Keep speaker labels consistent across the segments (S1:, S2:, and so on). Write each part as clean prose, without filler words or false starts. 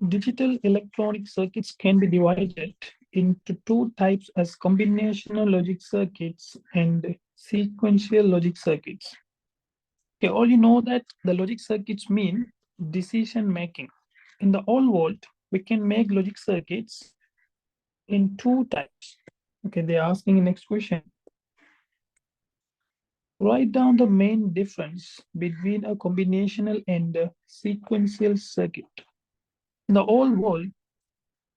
S1: Digital electronic circuits can be divided into two types as combinational logic circuits and sequential logic circuits. Okay, all you know that the logic circuits mean decision making. In the old world, we can make logic circuits in two types. Okay, they're asking the next question. Write down the main difference between a combinational and a sequential circuit. In the old world,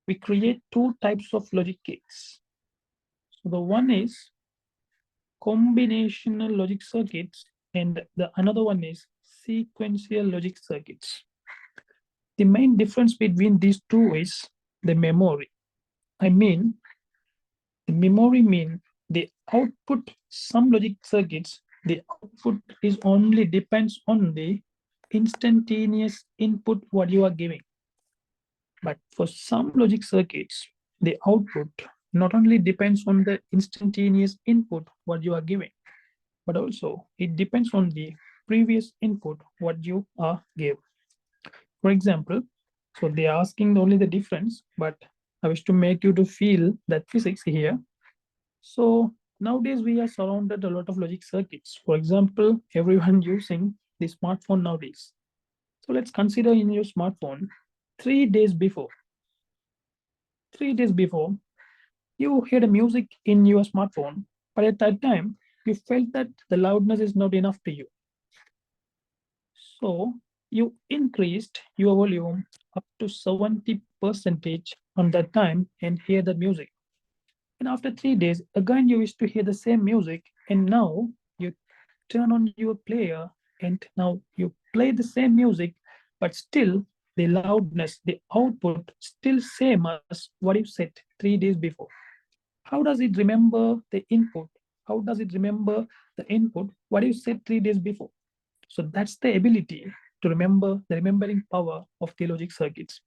S1: we create two types of logic gates. So the one is combinational logic circuits and the another one is sequential logic circuits. The main difference between these two is the memory. I mean, the memory means the output, some logic circuits, the output is only depends on the instantaneous input what you are giving. But for some logic circuits, the output not only depends on the instantaneous input what you are giving, but also it depends on the previous input what you are gave. For example, so they are asking only the difference, but I wish to make you to feel that physics here. So nowadays we are surrounded a lot of logic circuits. For example, everyone using the smartphone nowadays. So let's consider in your smartphone 3 days before. 3 days before, you heard a music in your smartphone, but at that time, you felt that the loudness is not enough to you. So you increased your volume up to 70% on that time and hear the music. And after 3 days, again you wish to hear the same music, and now you turn on your player and now you play the same music, but still the loudness, the output still same as what you said 3 days before. How does it remember the input? How does it remember the input what you said 3 days before? So that's the ability to remember, the remembering power of the logic circuits.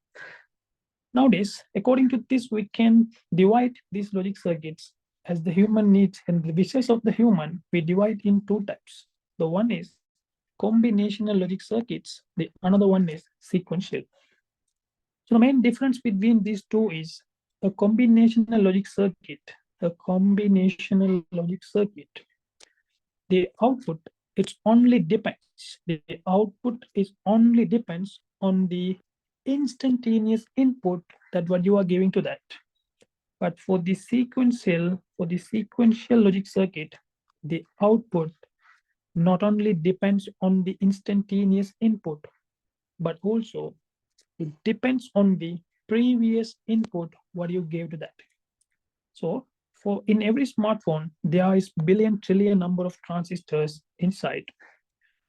S1: Nowadays, according to this, we can divide these logic circuits as the human needs and the wishes of the human. We divide in two types. The one is combinational logic circuits. The another one is sequential. So the main difference between these two is a combinational logic circuit. A combinational logic circuit. The output it only depends. The output is only depends on the instantaneous input that what you are giving to that. But for the sequential logic circuit, the output not only depends on the instantaneous input, but also it depends on the previous input what you gave to that. So for in every smartphone, there is billion trillion number of transistors inside.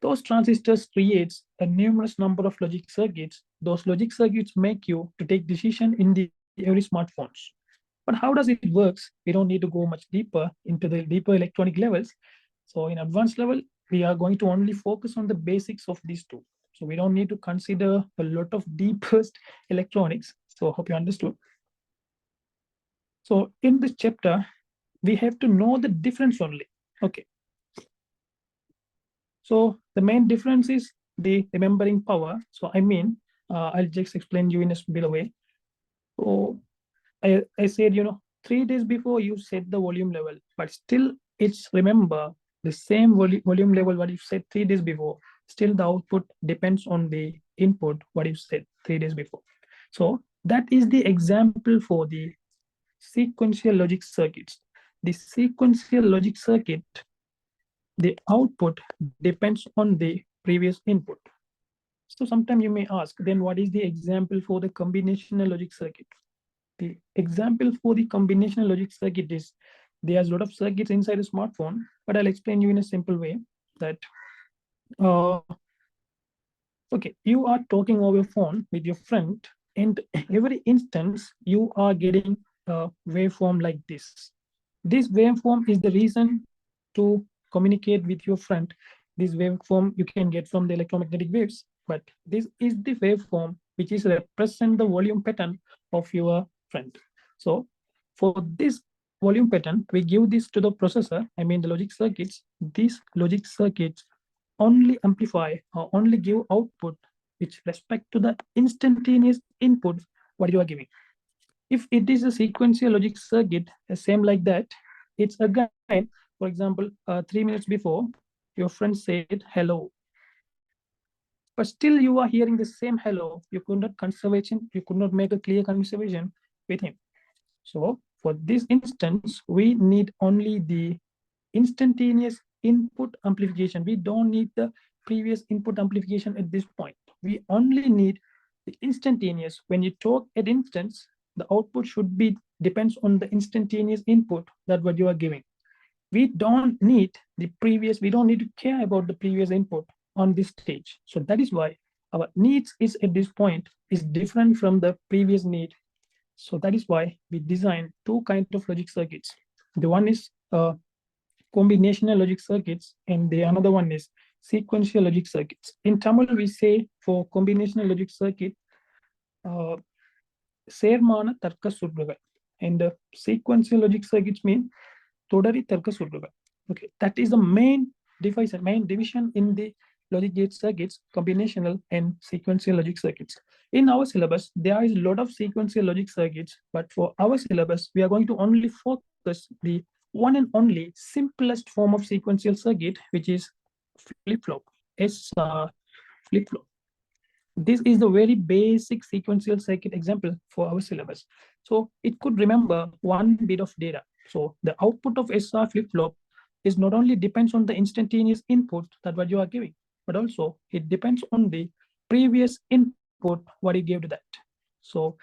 S1: Those transistors creates a numerous number of logic circuits. Those logic circuits make you to take decision in the every smartphones. But how does it works? We don't need to go much deeper into the deeper electronic levels. So in advanced level, we are going to only focus on the basics of these two. So we don't need to consider a lot of deepest electronics. So I hope you understood. So in this chapter, we have to know the difference only. Okay. So the main difference is the remembering power. So I mean, I'll just explain you in a better way. So I said, 3 days before you set the volume level, but still it's remember the same volume level what you said 3 days before. Still the output depends on the input what you said 3 days before. So that is the example for the sequential logic circuits. The sequential logic circuit, the output depends on the previous input. So sometimes you may ask, then what is the example for the combinational logic circuit? The example for the combinational logic circuit is there's a lot of circuits inside a smartphone, but I'll explain you in a simple way that, okay, you are talking over your phone with your friend, and every instance you are getting a waveform like this. This waveform is the reason to communicate with your friend. This waveform you can get from the electromagnetic waves, but this is the waveform which is represent the volume pattern of your friend. So for this volume pattern, we give this to the processor, I mean the logic circuits. These logic circuits only amplify or only give output which respect to the instantaneous input what you are giving. If it is a sequential logic circuit, same like that, it's again, for example, 3 minutes before, your friend said hello, but still you are hearing the same hello. You could not conservation, you could not make a clear conversation with him. So for this instance, we need only the instantaneous input amplification. We don't need the previous input amplification at this point. We only need the instantaneous. When you talk at instance, the output should be depends on the instantaneous input that what you are giving. We don't need the previous, we don't need to care about the previous input on this stage. So that is why our needs is at this point is different from the previous need. So that is why we design two kinds of logic circuits. The one is combinational logic circuits, and the another one is sequential logic circuits. In Tamil, we say for combinational logic circuit, சேர்மான தர்க்க சுற்றுகள், and the sequential logic circuits mean தொடரி தர்க்க சுற்றுகள். Okay, that is the main division in the logic gate circuits, combinational and sequential logic circuits. In our syllabus, there is a lot of sequential logic circuits, but for our syllabus, we are going to only focus the one and only simplest form of sequential circuit, which is flip-flop, SR flip-flop. This is the very basic sequential circuit example for our syllabus. So it could remember one bit of data. So the output of SR flip-flop is not only depends on the instantaneous input that what you are giving, but also it depends on the previous input what you gave to that. So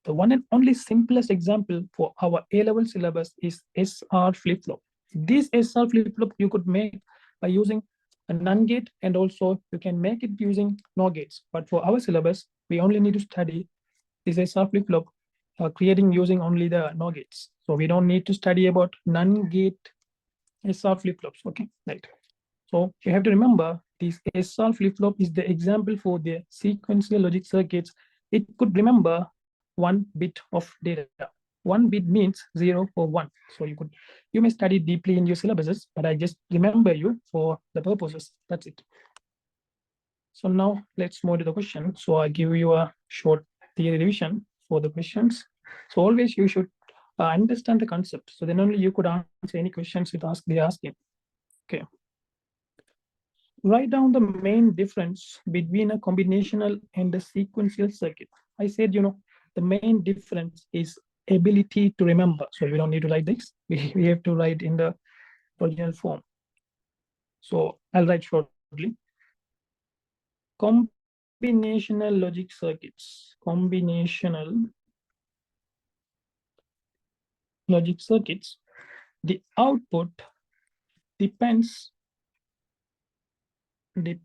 S1: the one and only simplest example for our A-level syllabus is SR flip-flop. This SR flip-flop you could make by using a NAND gate, and also you can make it using NOR gates. But for our syllabus, we only need to study this SR flip-flop creating using only the NOR gates. So we don't need to study about NAND gate SR flip-flops. Okay, right. So you have to remember this SR flip-flop is the example for the sequential logic circuits. It could remember one bit of data. One bit means 0 or 1. So you may study deeply in your syllabuses, but I just remember you for the purposes. That's it. So now let's move to the question. So I give you a short theory revision for the questions. So always you should understand the concept. So then only you could answer any questions they asking. Okay. Write down the main difference between a combinational and a sequential circuit. I said, the main difference is ability to remember. So we don't need to write this. We have to write in the original form. So I'll write shortly. Combinational logic circuits. Combinational logic circuits. The output depends, you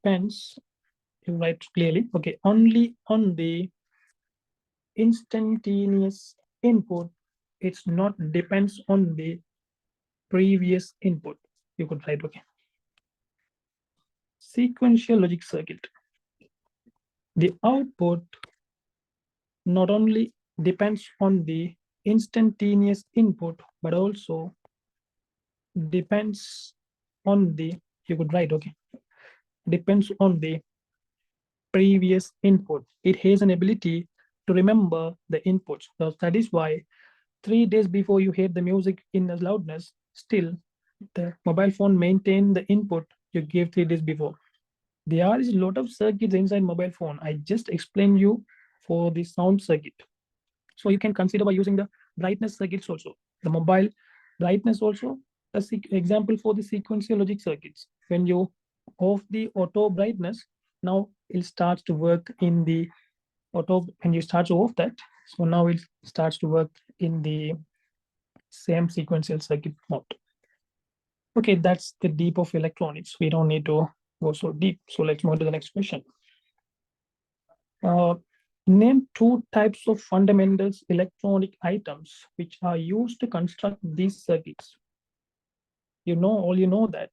S1: write clearly, okay, only on the instantaneous input. It's not depends on the previous input. You could write, okay. Sequential logic circuit. The output not only depends on the instantaneous input, but also depends on the, you could write, okay, depends on the previous input. It has an ability to remember the inputs. So that is why 3 days before you hear the music in the loudness, still the mobile phone maintain the input you gave 3 days before. There is a lot of circuits inside mobile phone. I just explained you for the sound circuit. So you can consider by using the brightness circuits also. The mobile brightness also, example for the sequential logic circuits. When you off the auto brightness, now it starts to work in the auto, and you start to off that. So now it starts to work in the same sequential circuit mode. Okay, that's the deep of electronics. We don't need to go so deep. So let's move to the next question. Name 2 types of fundamental electronic items which are used to construct these circuits. You know that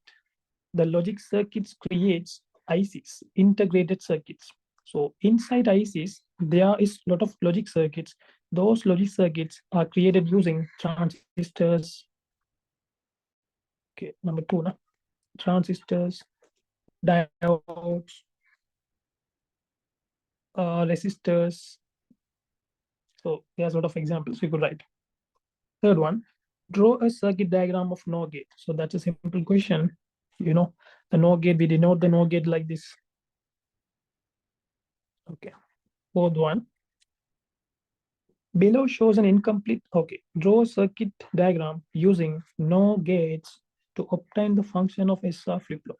S1: the logic circuits creates ICs, integrated circuits. So inside ICs, there is a lot of logic circuits. Those logic circuits are created using transistors. Okay, number 2, transistors, diodes, resistors. So there's a lot of examples we could write. Third one, draw a circuit diagram of NOR gate. So that's a simple question. You know, the NOR gate, we denote the NOR gate like this. Okay. Fourth one, below shows an incomplete, okay, draw a circuit diagram using NOR gates to obtain the function of SR flip-flop.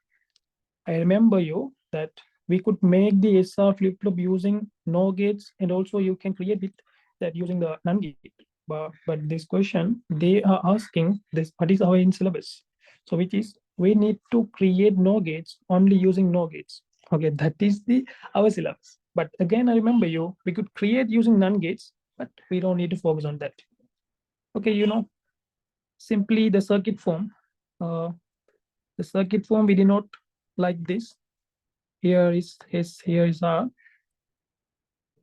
S1: I remember you that we could make the SR flip-flop using NOR gates, and also you can create it that using the NAND gate. But this question, they are asking this, what is our in syllabus? So which is, we need to create NOR gates only using NOR gates. Okay, that is the our syllabus. But again, I remember you, we could create using NAND gates, but we don't need to focus on that. Okay, simply the circuit form. The circuit form we denote like this. Here is S, here is R,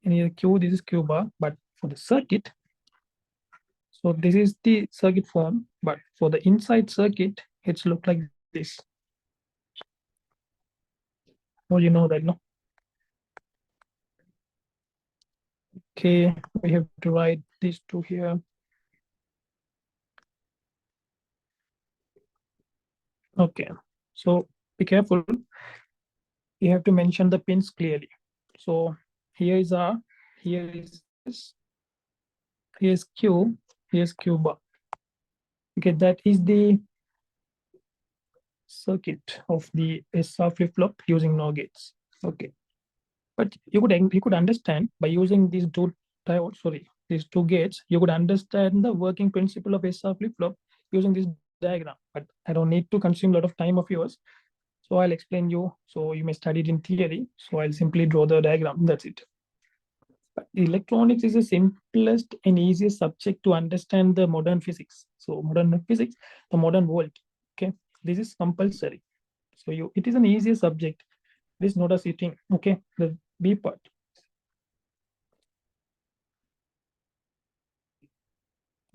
S1: and here Q, this is Q bar. But for the circuit, so this is the circuit form, but for the inside circuit, it's look like this. Oh, you know that, no? Okay, we have to write these two here. Okay, so be careful. You have to mention the pins clearly. So here is R, here is S, here's Q, here's Q bar. Okay, that is the circuit of the SR flip-flop using NOR gates. Okay, but you could understand by using these two diodes, sorry, these two gates, you could understand the working principle of SR flip-flop using this diagram. But I don't need to consume a lot of time of yours, so I'll explain you. So you may study it in theory. So I'll simply draw the diagram. That's it. But electronics is the simplest and easiest subject to understand the modern physics. So modern physics, the modern world. Okay, this is compulsory. So it is an easier subject. This is not a sitting. Okay, the B part.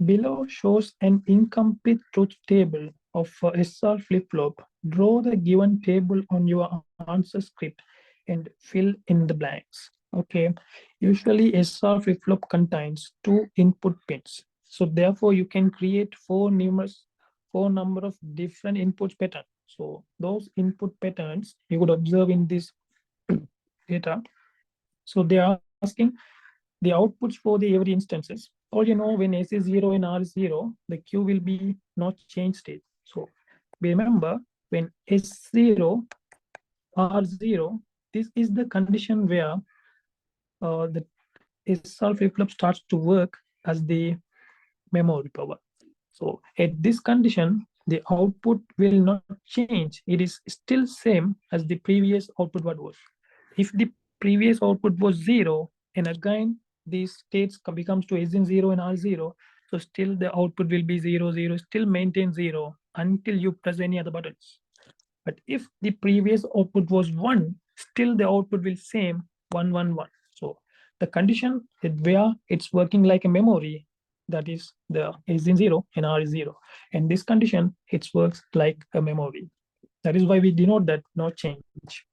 S1: Below shows an incomplete truth table of SR flip-flop. Draw the given table on your answer script and fill in the blanks. Okay, usually SR flip-flop contains two input pins. So therefore you can create four number of different input patterns. So those input patterns you could observe in this data. So they are asking the outputs for the every instances. Or when S is 0 and R is 0, the Q will be not change state. So remember, when S0, R0, this is the condition where the SR flip-flop starts to work as the memory power. So at this condition, the output will not change. It is still same as the previous output what was. If the previous output was 0, and again these states becomes to S in 0 and R0, so still the output will be 0, 0, still maintain 0 until you press any other buttons. But if the previous output was 1, still the output will same 1, 1, 1. So the condition is where it's working like a memory, that is the S in 0 and R is 0. And this condition, it works like a memory. That is why we denote that no change.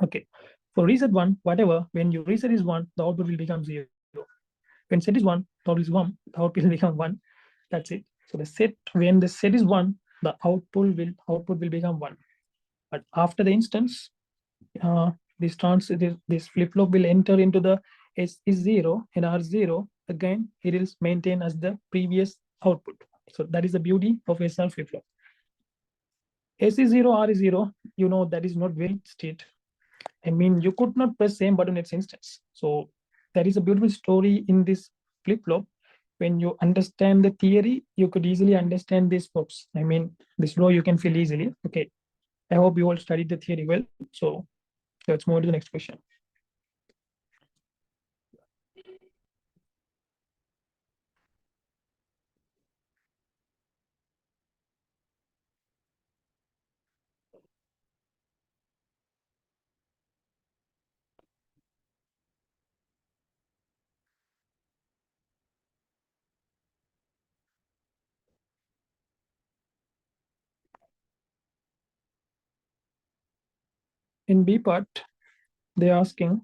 S1: Okay. For reset 1, whatever, when you reset is 1, the output will become 0. When set is 1, the output is 1, the output will become 1. That's it. So when the set is 1, the output will become 1. But after the instance, this flip-flop will enter into the S is 0 and R 0. Again, it is maintained as the previous output. So that is the beauty of SR flip-flop. S is 0, R is 0, that is not valid state. I mean, you could not press same button at instance. So that is a beautiful story in this flip-flop. When you understand the theory, you could easily understand this box. I mean, this law you can feel easily. Okay. I hope you all studied the theory well. So let's move to the next question. In B part, they're asking,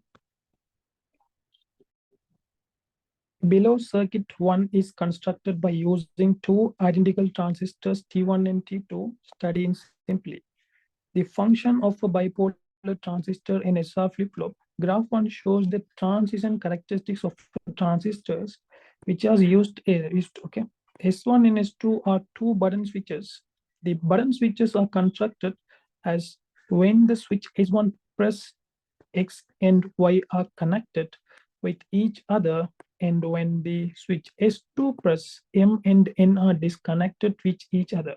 S1: Below circuit 1 is constructed by using two identical transistors T1 and T2. Study in simply. The function of a bipolar transistor in SR flip-flop. Graph 1 shows the transition characteristics of transistors which are okay. S1 and S2 are two button switches. The button switches are constructed as when the switch S1 press X and Y are connected with each other, and when the switch S2 press M and N are disconnected with each other.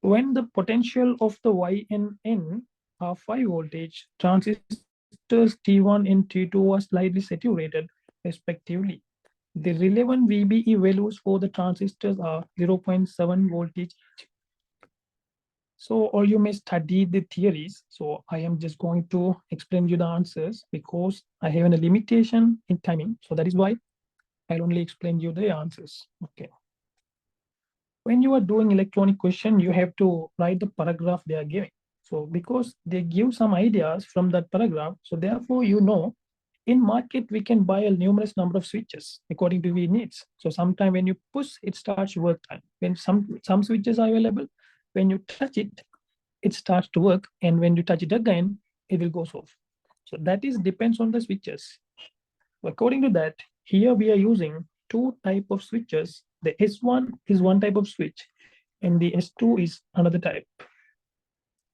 S1: When the potential of the Y and N are 5 voltage, transistors T1 and T2 are slightly saturated respectively. The relevant VBE values for the transistors are 0.7 voltage. So, or you may study the theories. So I am just going to explain you the answers because I have a limitation in timing. So that is why I'll only explain you the answers. Okay. When you are doing electronic question, you have to write the paragraph they are giving. So because they give some ideas from that paragraph, so therefore you know in market we can buy a numerous number of switches according to we needs. So sometime when you push, it starts work time. When some switches are available, when you touch it, it starts to work, and when you touch it again, it will go off. So that is depends on the switches. According to that, here we are using two type of switches. The S1 is one type of switch, and the S2 is another type.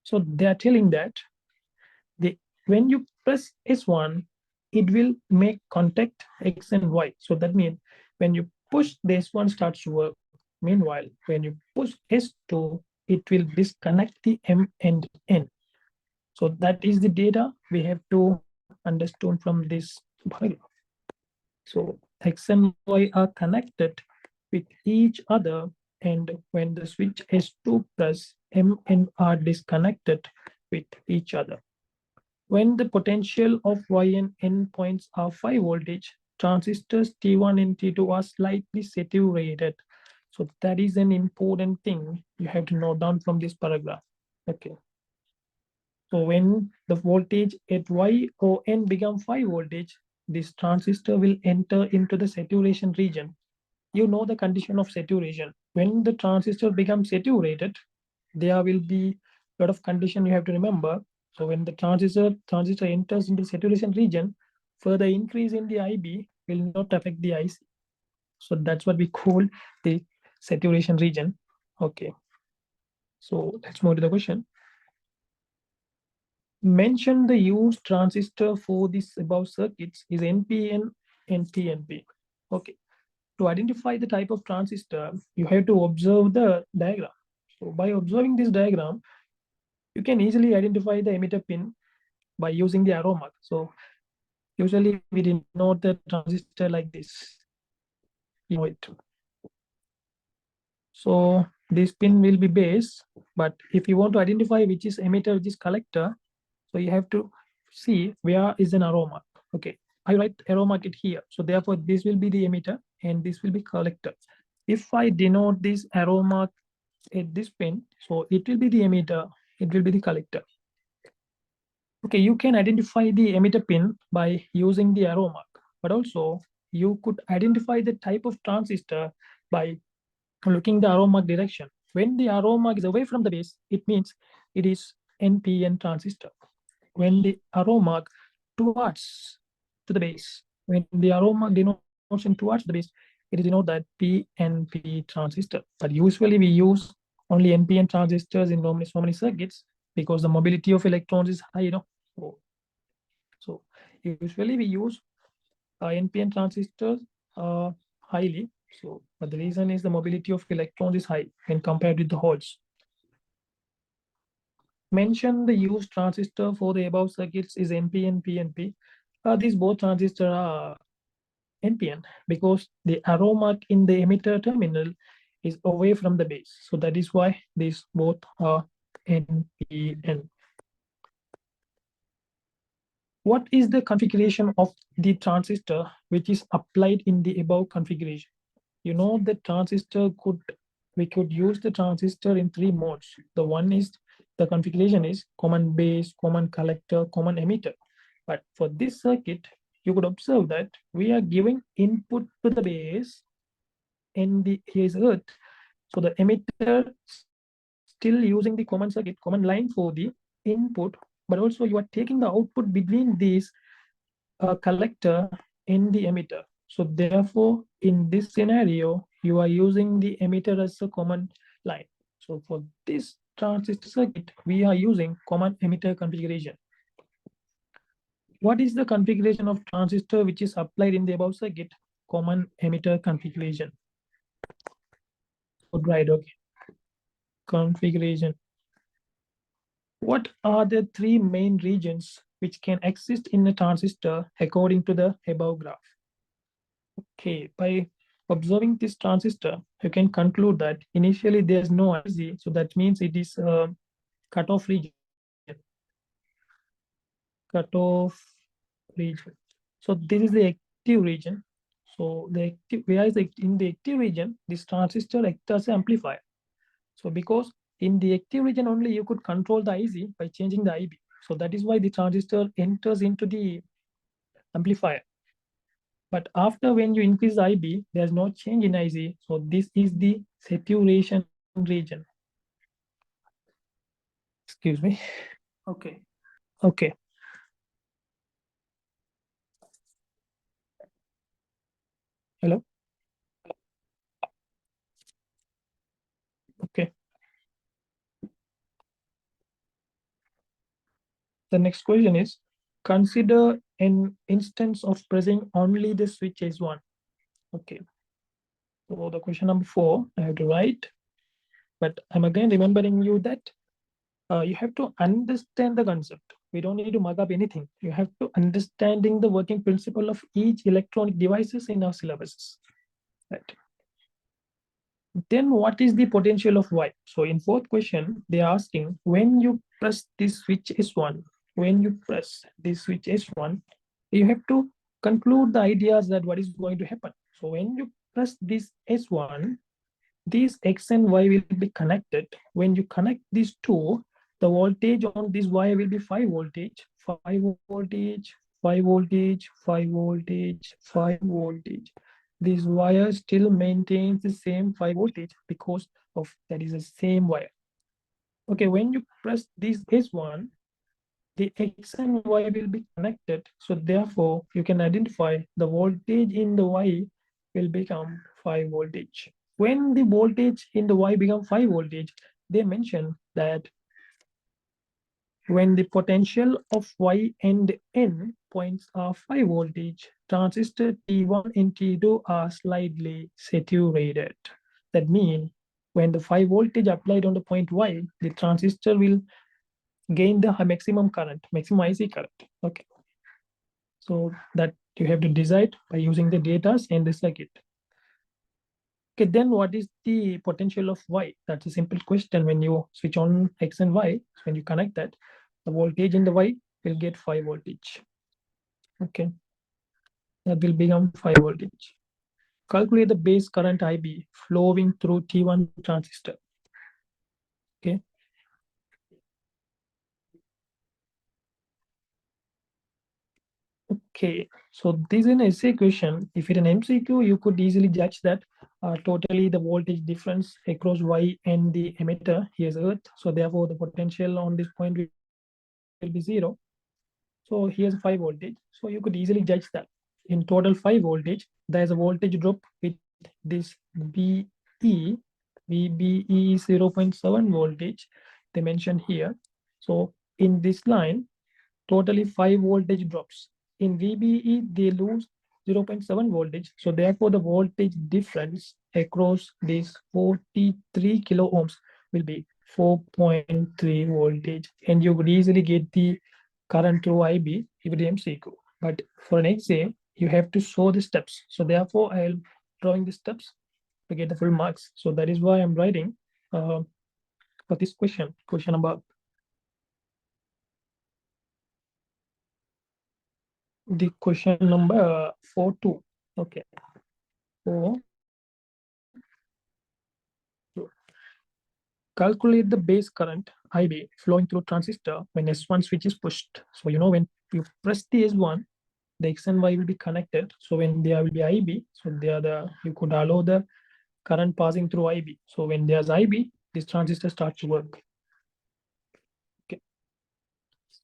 S1: So they are telling that the when you press S1, it will make contact X and Y. So that means when you push, the S1 starts to work. Meanwhile, when you push S2, it will disconnect the M and N. So that is the data we have to understand from this paragraph. So X and Y are connected with each other, and when the switch S2 plus M and are disconnected with each other. When the potential of Y and N points are 5 voltage, transistors T1 and T2 are slightly saturated. So that is an important thing you have to note down from this paragraph. Okay. So when the voltage at Y or N become 5 voltage, this transistor will enter into the saturation region. You know the condition of saturation. When the transistor becomes saturated, there will be a lot of condition you have to remember. So when the transistor enters into saturation region, further increase in the IB will not affect the IC. So that's what we call the saturation region. Okay. So let's move to the question. Mention the used transistor for this above circuits is NPN and PNP. Okay. To identify the type of transistor, you have to observe the diagram. So by observing this diagram, you can easily identify the emitter pin by using the arrow mark. So usually we denote the transistor like this. You know it. So this pin will be base, but if you want to identify which is emitter, which is collector, so you have to see where is an arrow mark. Okay, I write arrow mark it here. So therefore this will be the emitter and this will be collector. If I denote this arrow mark at this pin, so it will be the emitter, it will be the collector. Okay, you can identify the emitter pin by using the arrow mark, but also you could identify the type of transistor by looking the arrow mark direction. When the arrow mark is away from the base, it means it is NPN transistor. When the arrow mark towards to the base, when the arrow mark denotes towards the base, it is denote that PNP transistor. But usually we use only NPN transistors in so many circuits because the mobility of electrons is high, you know. So usually we use NPN transistors highly. So, but the reason is the mobility of electrons is high when compared with the holes. Mention the used transistor for the above circuits is NPN, PNP. These both transistors are NPN because the arrow mark in the emitter terminal is away from the base. So that is why these both are NPN. What is the configuration of the transistor which is applied in the above configuration? You know the transistor we could use the transistor in 3 modes. The one is the configuration is common base, common collector, common emitter. But for this circuit, you could observe that we are giving input to the base and the here is earth. So the emitter still using the common circuit, common line for the input, but also you are taking the output between these collector in the emitter. So therefore, in this scenario, you are using the emitter as a common line. So for this transistor circuit, we are using common emitter configuration. What is the configuration of transistor which is applied in the above circuit? Common emitter configuration. Good, right, okay. Configuration. What are the three main regions which can exist in a transistor according to the above graph? Okay, by observing this transistor, you can conclude that initially there's no IC, so that means it is a cutoff region. Cutoff region. So this is the active region. So the active, where is in the active region, this transistor acts as an amplifier. So because in the active region only you could control the IC by changing the IB. So that is why the transistor enters into the amplifier. But after when you increase IB, there's no change in IC. So this is the saturation region. Excuse me. Okay. Okay. Hello. Okay. The next question is, consider an instance of pressing only the switch S1. Okay. So the question number 4, I have to write. But I'm again remembering you that you have to understand the concept. We don't need to mug up anything. You have to understanding the working principle of each electronic devices in our syllabuses. Right. Then what is the potential of Y? So in fourth question, they are asking when you press this switch S1, when you press this switch S1, you have to conclude the ideas that what is going to happen. So when you press this S1, these X and Y will be connected. When you connect these two, the voltage on this Y will be 5 voltage, 5 voltage, 5 voltage, 5 voltage, 5 voltage. This wire still maintains the same 5 voltage because of that is the same wire. Okay, when you press this S1, the X and Y will be connected. So therefore, you can identify the voltage in the Y will become 5 voltage. When the voltage in the Y become 5 voltage, they mention that when the potential of Y and N points are 5 voltage, transistor T1 and T2 are slightly saturated. That means when the 5 voltage applied on the point Y, the transistor will gain the maximum current, maximum IC current. Okay. So that you have to decide by using the data and the circuit. Okay, then what is the potential of Y? That's a simple question. When you switch on X and Y, when you connect that, the voltage in the Y will get 5 voltage. Okay, that will become 5 voltage. Calculate the base current IB flowing through T1 transistor. Okay. Okay, so this is an essay question. If it's an MCQ, you could easily judge that totally the voltage difference across Y and the emitter, here's Earth. So therefore the potential on this point will be 0. So here's 5 voltage. So you could easily judge that. In total 5 voltage, there's a voltage drop with this VBE is 0.7 voltage. They mentioned here. So in this line, totally 5 voltage drops. In VBE, they lose 0.7 voltage. So therefore, the voltage difference across these 43 kilo ohms will be 4.3 voltage. And you could easily get the current through IB if it MCQ. But for an exam, you have to show the steps. So therefore, I'll drawing the steps to get the full marks. So that is why I'm writing for this question number. The question number 4.2. Okay. 4. Calculate the base current IB flowing through transistor when S1 switch is pushed. So you know when you press the S1, the X and Y will be connected. So when there will be IB, so you could allow the current passing through IB. So when there's IB, this transistor starts to work. Okay.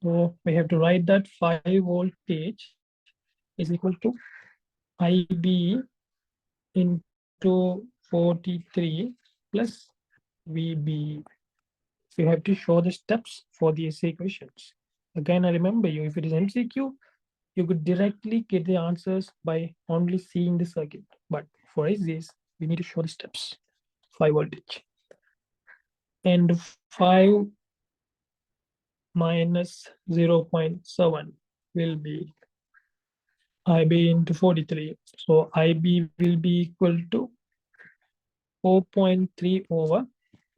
S1: So we have to write that 5 voltage is equal to IB into 43 plus VB. So you have to show the steps for these equations. Again, I remember you, if it is MCQ, you could directly get the answers by only seeing the circuit. But for ESSAYS, we need to show the steps. 5 voltage. And 5 minus 0.7 will be IB into 43. So IB will be equal to 4.3 over,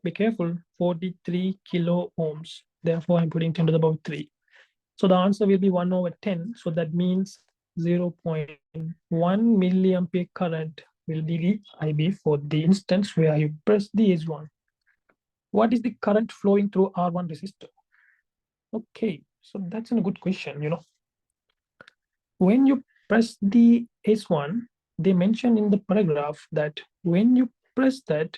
S1: be careful, 43 kilo ohms. Therefore, I'm putting 10 to the power 3. So the answer will be 1 over 10. So that means 0.1 milliampere current will be the IB for the instance where you press the S1. What is the current flowing through R1 resistor? Okay, so that's a good question, you know. When you press the S1, they mention in the paragraph that when you press that,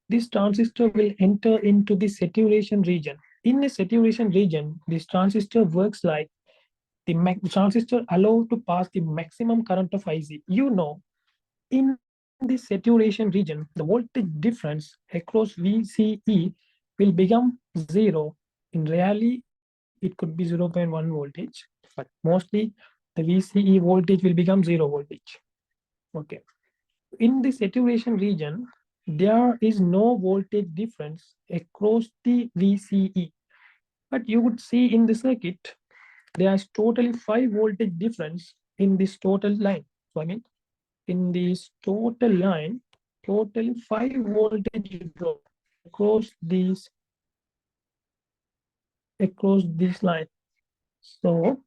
S1: this transistor will enter into the saturation region. In a saturation region, this transistor works like the transistor allow to pass the maximum current of IC. You know, in the saturation region, the voltage difference across VCE will become 0. In reality, it could be 0.1 voltage, but mostly the VCE voltage will become 0 voltage. Okay. In the saturation region, there is no voltage difference across the VCE. But you would see in the circuit, there is totally 5 voltage difference in this total line. So I mean, in this total line, totally 5 voltage drop across this line. So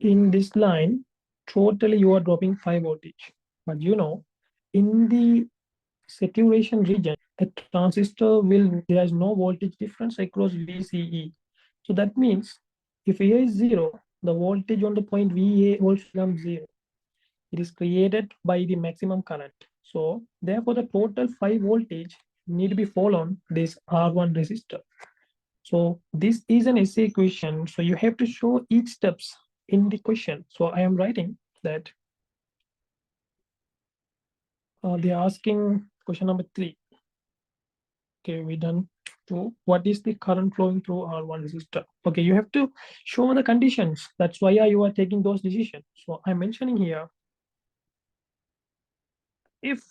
S1: in this line, totally you are dropping 5 voltage. But you know, in the saturation region, a transistor there is no voltage difference across VCE. So that means if A is 0, the voltage on the point VA also becomes 0. It is created by the maximum current. So therefore, the total 5 voltage need to be followed this R1 resistor. So this is an essay question. So you have to show each steps in the question. So I am writing that they are asking question number 3. Okay, we done 2. What is the current flowing through R1 resistor? Okay, you have to show the conditions. That's why you are taking those decisions. So I'm mentioning here, if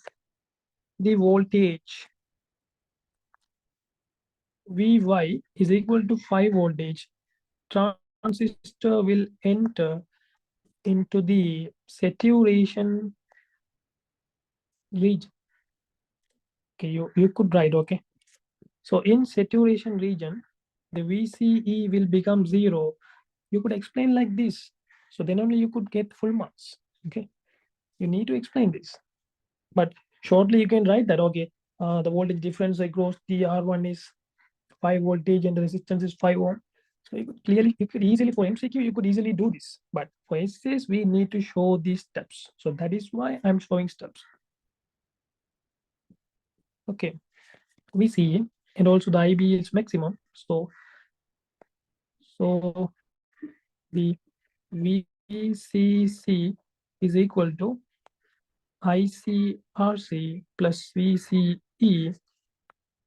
S1: the voltage Vy is equal to 5 voltage, transistor will enter into the saturation region. Okay, you could write, okay. So in saturation region, the VCE will become 0. You could explain like this. So then only you could get full marks. Okay. You need to explain this. But shortly you can write that, okay, the voltage difference across the R1 is 5 voltage and the resistance is 5 ohm. So you could easily, for MCQ, you could easily do this. But for essays, we need to show these steps. So that is why I'm showing steps. Okay. We see, and also the IB is maximum. So the VCC is equal to ICRC plus VCE.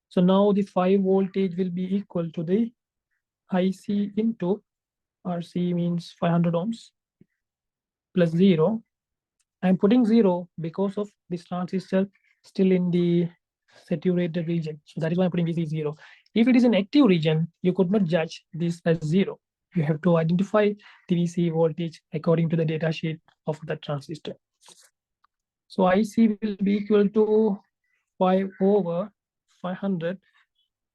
S1: So now the 5 voltage will be equal to the IC into RC, means 500 ohms, plus 0. I'm putting 0 because of this transistor still in the saturated region. So that is why I'm putting VC 0. If it is an active region, you could not judge this as 0. You have to identify the VC voltage according to the data sheet of the transistor. So IC will be equal to 5 over 500.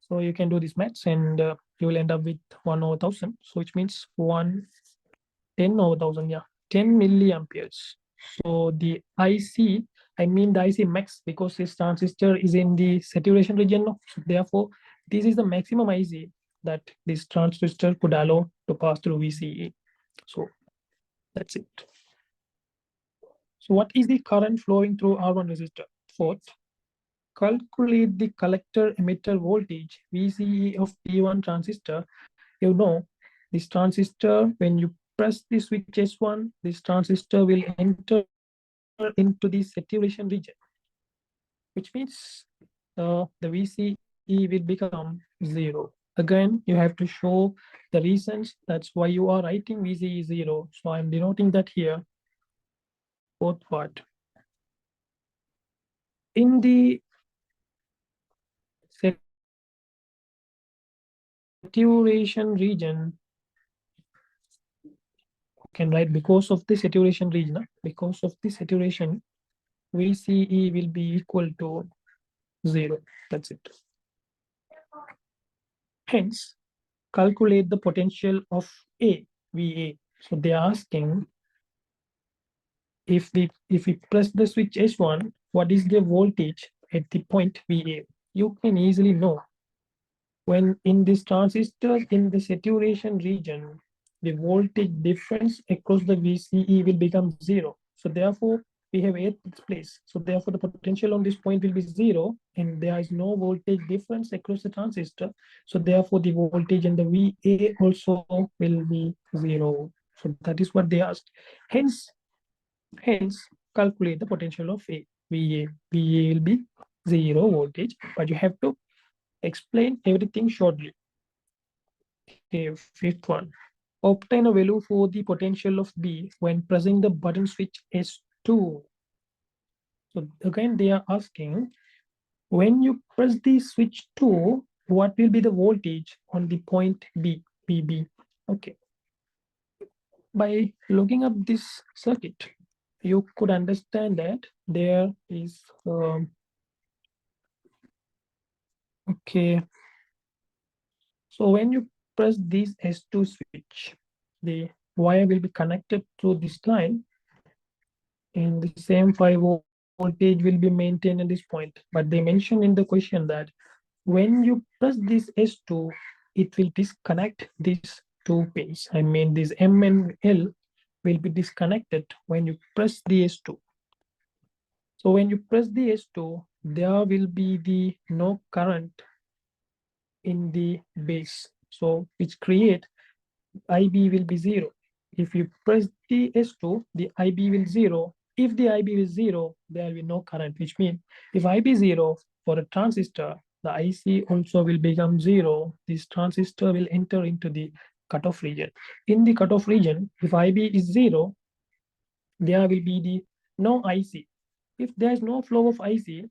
S1: So you can do this maths and you will end up with 1 over 1000. So which means 10 over 1000, yeah, 10 milliamperes. So the IC I mean the IC max because this transistor is in the saturation region. So therefore, this is the maximum IC that this transistor could allow to pass through VCE. So that's it. So what is the current flowing through R1 resistor? Fourth, calculate the collector emitter voltage VCE of P1 transistor. You know, this transistor, when you press the switch S1, this transistor will enter into the saturation region, which means the VCE will become 0. Again, you have to show the reasons. That's why you are writing VCE 0. So I'm denoting that here. Fourth part. In the saturation region, you can write because of the saturation region. Because of the saturation, VCE will be equal to 0. That's it. Hence, calculate the potential of A, VA. So they are asking if we press the switch S1, what is the voltage at the point VA? You can easily know when in this transistor in the saturation region, the voltage difference across the VCE will become 0. So therefore, we have eighth place. So therefore, the potential on this point will be 0, and there is no voltage difference across the transistor. So therefore, the voltage in the VA also will be 0. So that is what they asked. Hence, calculate the potential of A. VA. VA will be 0 voltage, but you have to explain everything shortly. Okay, fifth one. Obtain a value for the potential of B when pressing the button switch S2. So again, they are asking, when you press the switch 2, what will be the voltage on the point B, BB? Okay. By looking up this circuit, you could understand that there is, okay. So when you press this S2 switch, the wire will be connected to this line, and the same 5 voltage will be maintained at this point. But they mentioned in the question that when you press this S2, it will disconnect these two pins. I mean, this M and L will be disconnected when you press the S2. So when you press the S2, there will be the no current in the base. So which create IB will be 0. If you press the S2, the IB will 0. If the IB is 0, there will be no current, which means if IB 0 for a transistor, the IC also will become 0. This transistor will enter into the cutoff region. In the cutoff region, if IB is 0, there will be the no IC. If there is no flow of IC,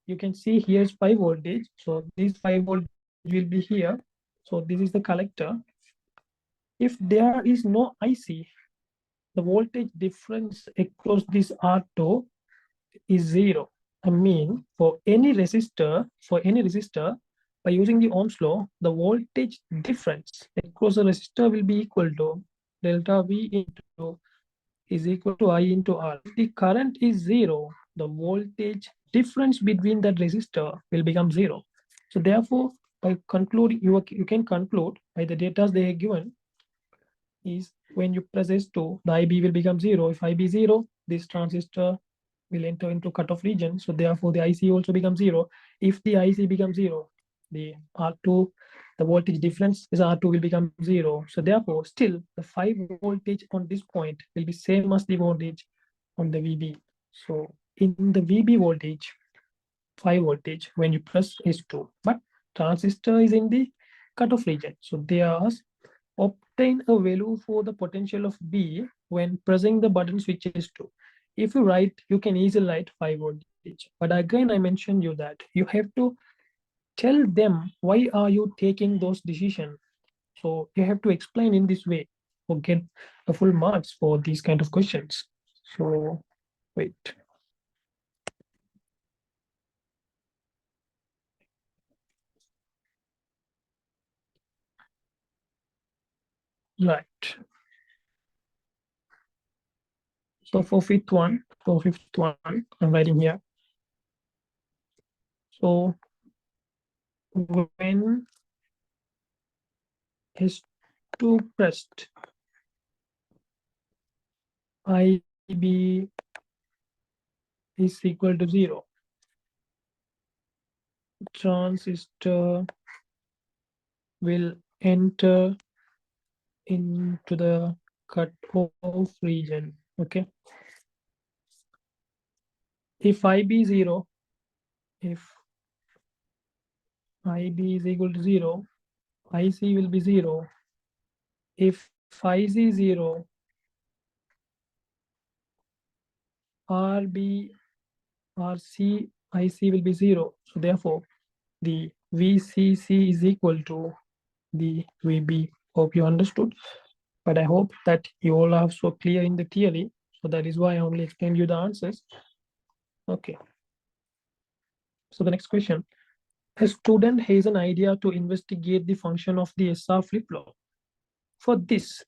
S1: you can see here's 5 voltage. So this 5 voltage will be here. So this is the collector. If there is no IC, the voltage difference across this R2 is 0. I mean, for any resistor, by using the Ohm's law, the voltage difference across the resistor will be equal to delta V into is equal to I into R. If the current is 0, the voltage difference between that resistor will become 0. So therefore, by concluding, you can conclude by the data they are given is when you press S2, the IB will become 0. If IB 0, this transistor will enter into cutoff region. So therefore, the IC also becomes 0. If the IC becomes 0, the R2, the voltage difference is R2 will become 0. So therefore, still the 5 voltage on this point will be same as the voltage on the VB. So in the VB voltage, 5 voltage when you press S2, but transistor is in the cutoff region. So they ask obtain a value for the potential of B when pressing the button switches to. If you write, you can easily write 5 voltage. But again, I mentioned you that you have to tell them why are you taking those decisions. So you have to explain in this way or get a full marks for these kind of questions. So wait. Right. So for fifth one, I'm writing here. So when S2 pressed, IB is equal to 0. Transistor will enter into the cut-off region. Okay. If IB 0, if IB is equal to 0, IC will be 0. If IC 0, RB, RC, IC will be 0. So therefore, the VCC is equal to the VB. Hope you understood. But I hope that you all are so clear in the theory. So that is why I only explained you the answers. Okay. So the next question. A student has an idea to investigate the function of the SR flip-flop. For this,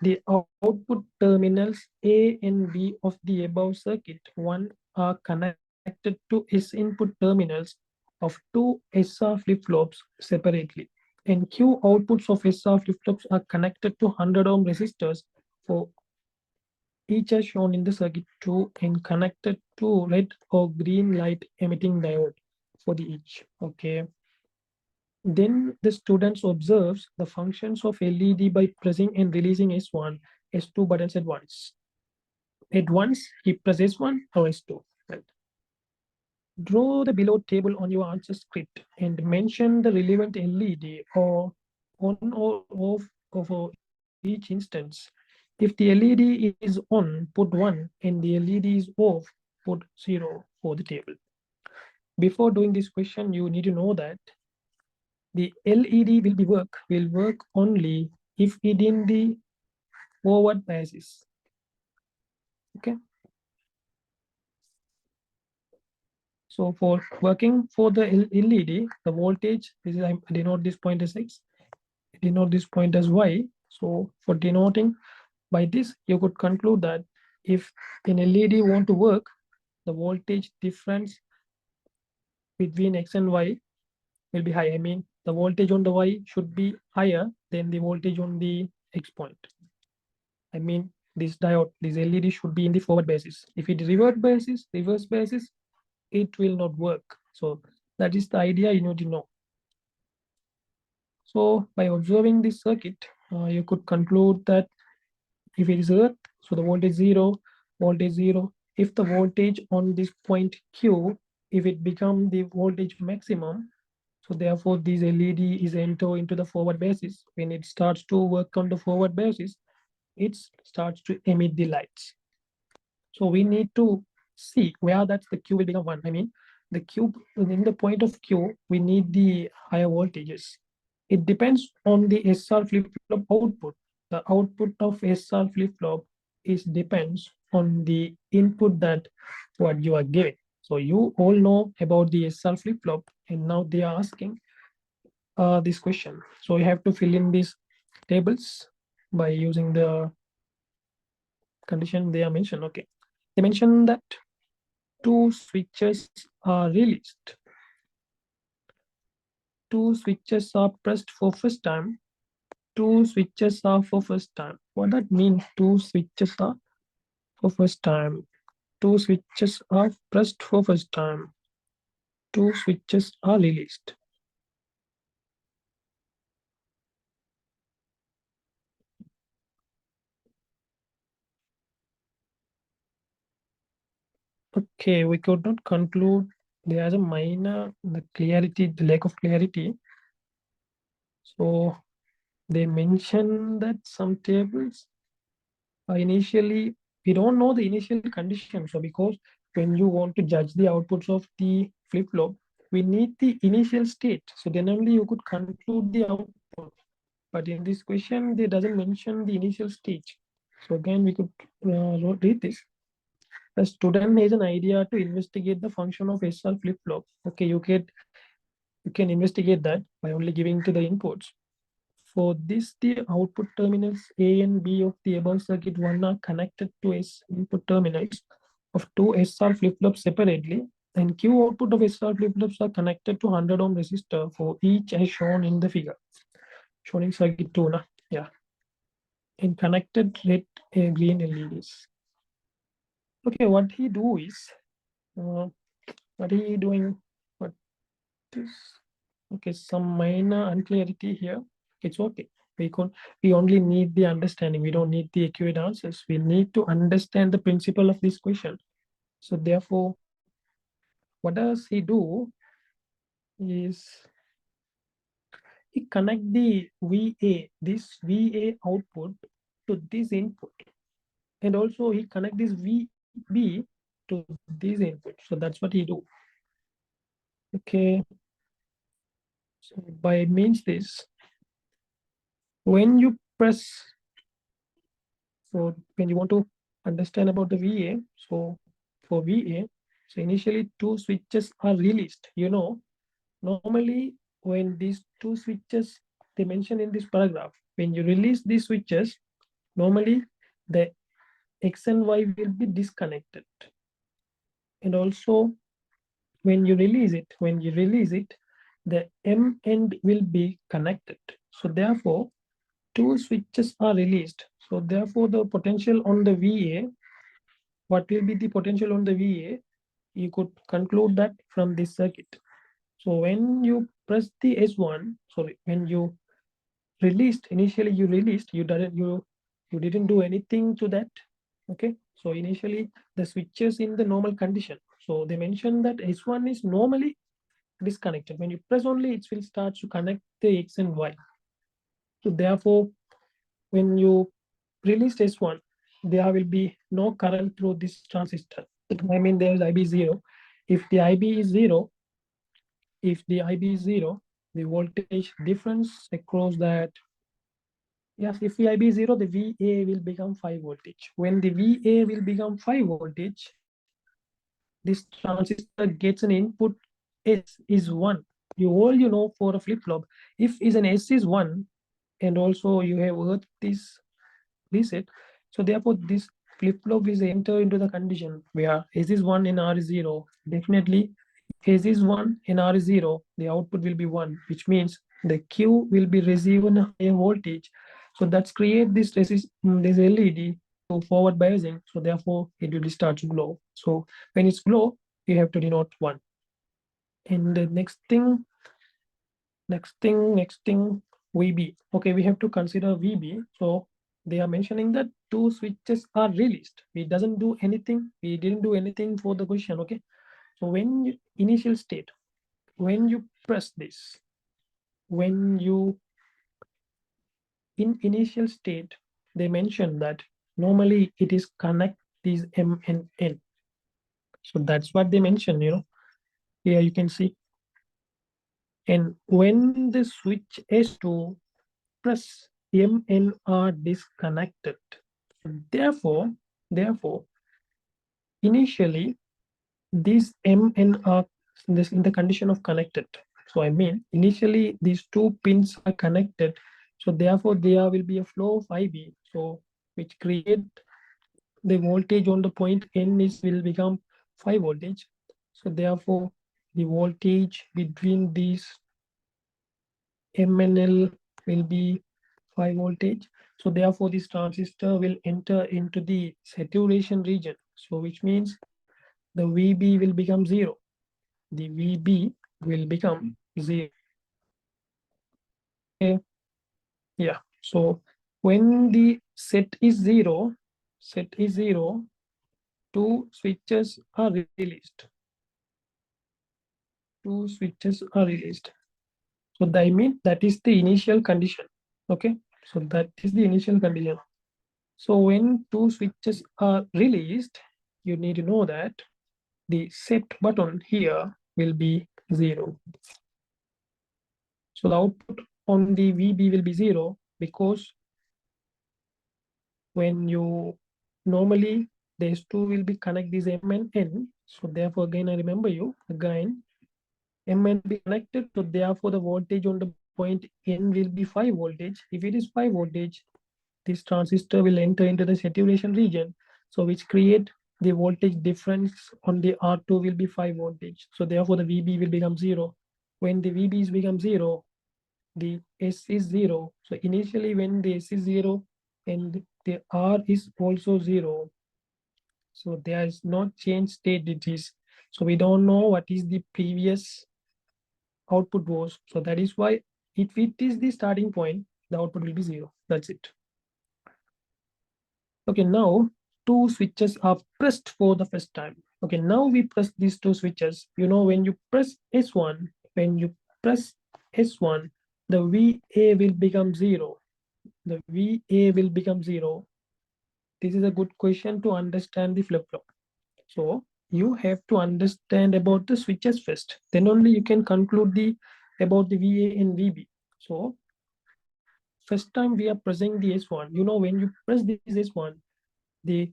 S1: the output terminals A and B of the above circuit 1 are connected to S input terminals of two SR flip-flops separately. And Q outputs of SR flip-flops are connected to 100 ohm resistors for each as shown in the circuit 2 and connected to red or green light emitting diode for the each. Okay. Then the students observes the functions of LED by pressing and releasing S1, S2 buttons at once. At once, he presses S1 or S2. Right. Draw the below table on your answer script and mention the relevant LED or on or off for each instance. If the LED is on, put 1, and the LED is off, put 0 for the table. Before doing this question, you need to know that the LED will work only if it in the forward biases. Okay. So for working for the LED, the voltage, this is I denote this point as X, denote this point as Y. So for denoting by this, you could conclude that if an LED want to work, the voltage difference between X and Y will be high. I mean, the voltage on the Y should be higher than the voltage on the X point. I mean, this diode, this LED should be in the forward basis. If it reverse basis, it will not work. So that is the idea you need to know. So by observing this circuit, you could conclude that if it is earth, so the voltage 0, voltage 0. If the voltage on this point Q, if it become the voltage maximum, so therefore this LED is enter into the forward basis. When it starts to work on the forward basis, it starts to emit the lights. So we need to see where that's the Q will become 1. I mean, the Q in the point of Q, we need the higher voltages. It depends on the SR flip-flop output. The output of SR flip-flop is depends on the input that what you are giving. So you all know about the SR flip-flop, and now they are asking this question. So you have to fill in these tables by using the condition they are mentioned. Okay, they mentioned that 2 switches are released. 2 switches are pressed for first time. 2 switches are for first time. What that means? 2 switches are for first time. 2 switches are pressed for first time. 2 switches are released. Okay, we could not conclude. There is a minor the lack of clarity. So they mention that some tables initially we don't know the initial condition. So because when you want to judge the outputs of the flip-flop, we need the initial state. So then only you could conclude the output. But in this question, they doesn't mention the initial stage. So again, we could read this. The student has an idea to investigate the function of SR flip-flop. Okay, you can investigate that by only giving to the inputs. For this, the output terminals A and B of the above circuit 1 are connected to S input terminals of two SR flip-flops separately, and Q output of SR flip-flops are connected to 100 ohm resistor for each as shown in the figure. Shown in circuit 2, na? Yeah. In connected red green LEDs. Okay, what he do is, what he doing? What is? Okay, some minor unclarity here. It's okay. We only need the understanding. We don't need the accurate answers. We need to understand the principle of this question. So therefore, what does he do is he connect the VA, this VA output to this input. And also he connect this VB to this input. So that's what he do. Okay. So by means this, when you press, so when you want to understand about the VA, so for VA, so initially two switches are released. You know, normally when these two switches they mention in this paragraph, when you release these switches, normally the X and Y will be disconnected. And also when you release it, the M end will be connected. So therefore, two switches are released. So therefore, the potential on the VA, what will be the potential on the VA? You could conclude that from this circuit. So when you press the S1, sorry, when you released, initially you released, you didn't do anything to that. Okay, so initially the switches in the normal condition. So they mentioned that S1 is normally disconnected. When you press only, it will start to connect the X and Y. So therefore, when you release S1, there will be no current through this transistor. I mean, there is IB 0. If the IB is 0, the voltage difference across that, yes, if the IB is 0, the VA will become 5 voltage. When the VA will become 5 voltage, this transistor gets an input S is 1. You know for a flip-flop, if is an S is 1, and also you have earth this reset, so therefore this flip-flop is enter into the condition where S is 1 and R is 0. Definitely, if S is 1 and R is 0, the output will be 1, which means the Q will be receiving a higher voltage. So that's create this this LED to forward biasing. So therefore, it will start to glow. So when it's glow, you have to denote 1. And the next thing, VB. Okay, we have to consider VB. So they are mentioning that two switches are released. We didn't do anything for the question. Okay, so when you, initial state, when you press this, when you in initial state, they mentioned that normally it is connect these M and N. So that's what they mentioned. Here you can see. And when the switch S2 press M and are disconnected. Therefore, initially these M and are this in the condition of connected. So I mean initially these two pins are connected. So therefore there will be a flow of IB. So which create the voltage on the point N is will become 5 voltage. So therefore the voltage between these M and L will be 5 voltage. So therefore this transistor will enter into the saturation region. So which means the VB will become 0. The VB will become 0. Okay. Yeah. So when the set is 0, two switches are released. So I mean that is the initial condition. Okay. So that is the initial condition. So when two switches are released, you need to know that the set button here will be 0. So the output on the VB will be 0 because when you normally these two will be connect these M and N. So therefore again I remember you again M and be connected. So therefore the voltage on the point N will be 5 voltage. If it is 5 voltage, this transistor will enter into the saturation region, so which create the voltage difference on the R2 will be 5 voltage. So therefore the VB will become 0. When the VB is become 0, the S is 0. So initially when the S is 0 and the R is also 0, so there is no change state it is. So we don't know what is the previous output was. So that is why if it is the starting point, the output will be 0. That's it. Okay, now two switches are pressed for the first time. Okay, now we press these two switches. You know, when you press S1, when you press S1, the VA will become 0. The VA will become 0. This is a good question to understand the flip-flop. So you have to understand about the switches first. Then only you can conclude the about the VA and VB. So first time we are pressing the S1. You know, when you press this S1, the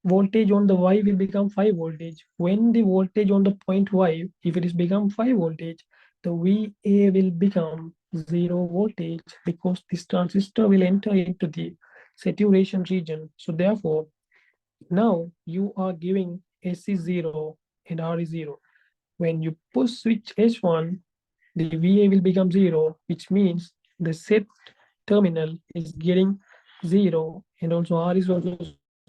S1: voltage on the Y will become 5 voltage. When the voltage on the point Y, if it is become 5 voltage, the VA will become 0 voltage because this transistor will enter into the saturation region. So therefore, now you are giving S is 0 and R is 0. When you push switch S1, the VA will become 0, which means the set terminal is getting 0 and also R is also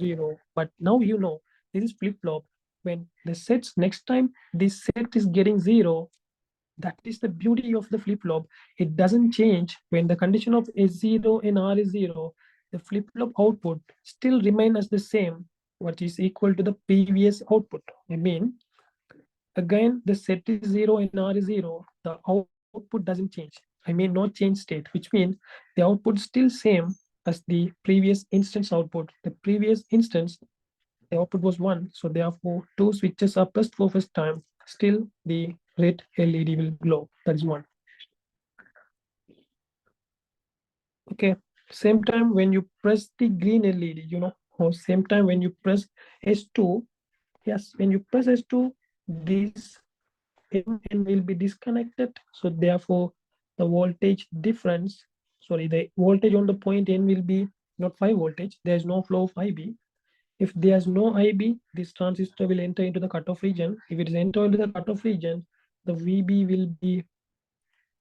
S1: 0. But now you know this is flip-flop. When the sets next time this set is getting 0, that is the beauty of the flip-flop. It doesn't change when the condition of S0 and R is 0. The flip-flop output still remain as the same, what is equal to the previous output. I mean, again, the set is 0 and R is 0. The output doesn't change. I mean, no change state, which means the output still same as the previous instance output. The previous instance, the output was 1. So therefore, two switches are pressed for first time. Still, the red LED will glow. That is 1. Okay. Same time when you press the green LED, you know, or same time when you press S2, yes, when you press S2, this N will be disconnected. So therefore, the voltage difference, sorry, the voltage on the point N will be not 5 voltage. There is no flow of IB. If there's no IB, this transistor will enter into the cutoff region. If it is enter into the cutoff region, the VB will be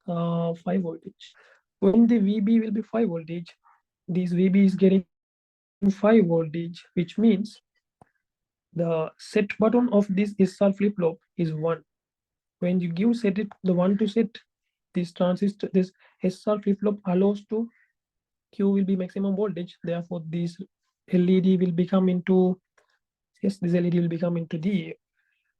S1: 5 voltage. When the VB will be 5 voltage, this VB is getting 5 voltage, which means the set button of this SR flip-flop is 1. When you give set it the 1 to set, this transistor, this SR flip-flop allows to Q will be maximum voltage. Therefore, this LED will become into, yes, this LED will become into the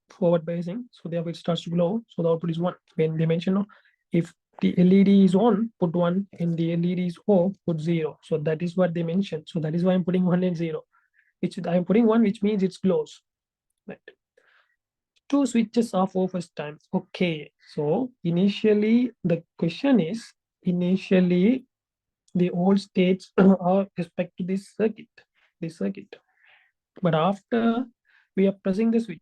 S1: forward biasing. So therefore, it starts to glow. So the output is 1. When they mention if the LED is on, put 1, and the LED is off, put 0. So that is what they mentioned. So that is why I'm putting 1 and 0. Which I'm putting 1, which means it's glows. Right. Two switches are for first time. Okay. So initially, the question is, initially, the all states are respect to this circuit. But after we are pressing the switch,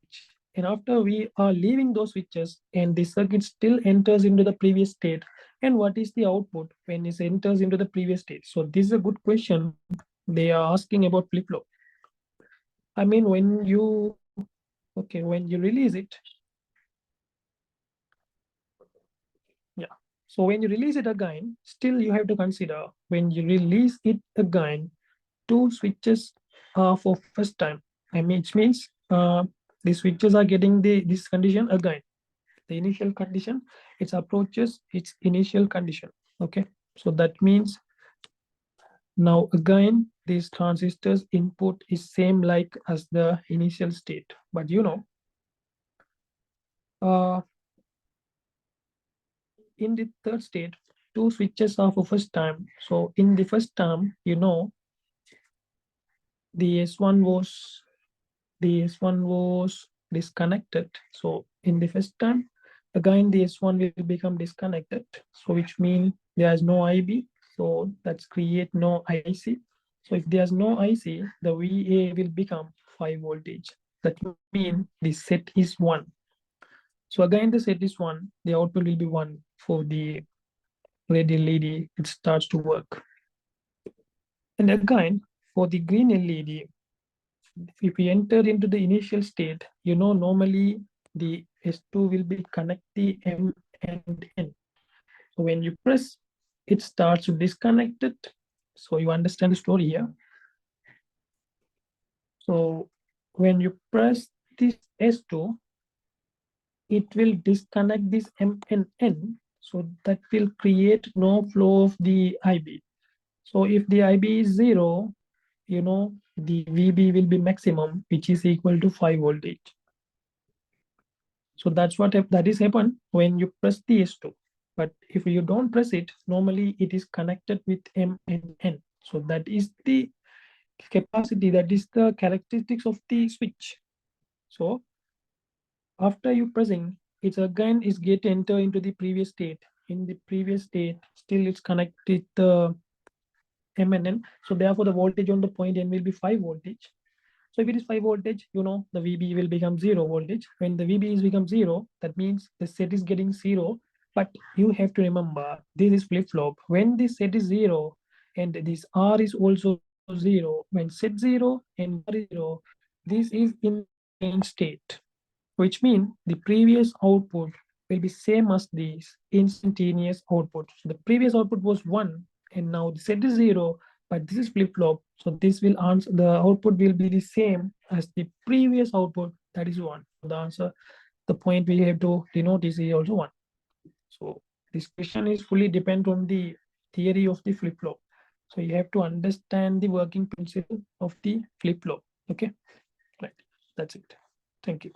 S1: and after we are leaving those switches, and the circuit still enters into the previous state, and what is the output when it enters into the previous state? So this is a good question they are asking about flip-flop. I mean, when you, okay, when you release it, yeah. So when you release it again, still you have to consider when you release it again, two switches for first time. I mean, it means the switches are getting this condition again. The initial condition, it approaches its initial condition. Okay, so that means now again this transistor's input is same like as the initial state. But you know, uh, in the third state, two switches are for first time. So in the first term, you know, the S1 was the S1 was disconnected. So in the first time, again the S1 will become disconnected. So which means there is no IB. So that's create no IC. So if there's no IC, the VA will become 5 voltage. That means the set is 1. So again the set is 1. The output will be 1 for the red LED, it starts to work. And again, for the green LED, if we enter into the initial state, normally the S2 will be connect the M and N. So when you press, it starts to disconnect it. So you understand the story here. So when you press this S2, it will disconnect this M and N. So that will create no flow of the IB. So if the IB is 0, the VB will be maximum, which is equal to 5 voltage. So that's what that is happen when you press the S2. But if you don't press it, normally it is connected with M and N. So that is the capacity, that is the characteristics of the switch. So after you pressing, it's again is get enter into the previous state. In the previous state, still it's connected the M and N. So therefore the voltage on the point N will be 5 voltage. So if it is 5 voltage, the VB will become 0 voltage. When the VB is become 0, that means the set is getting 0. But you have to remember, this is flip-flop. When this set is 0 and this R is also 0, when set 0 and R is 0, this is in the main state, which means the previous output will be same as this instantaneous output. So the previous output was 1 and now the set is 0, but this is flip-flop. So this will answer, the output will be the same as the previous output, that is 1. So the answer, the point we have to denote is also 1. So this question is fully depend on the theory of the flip-flop. So you have to understand the working principle of the flip-flop. Okay, right, that's it. Thank you.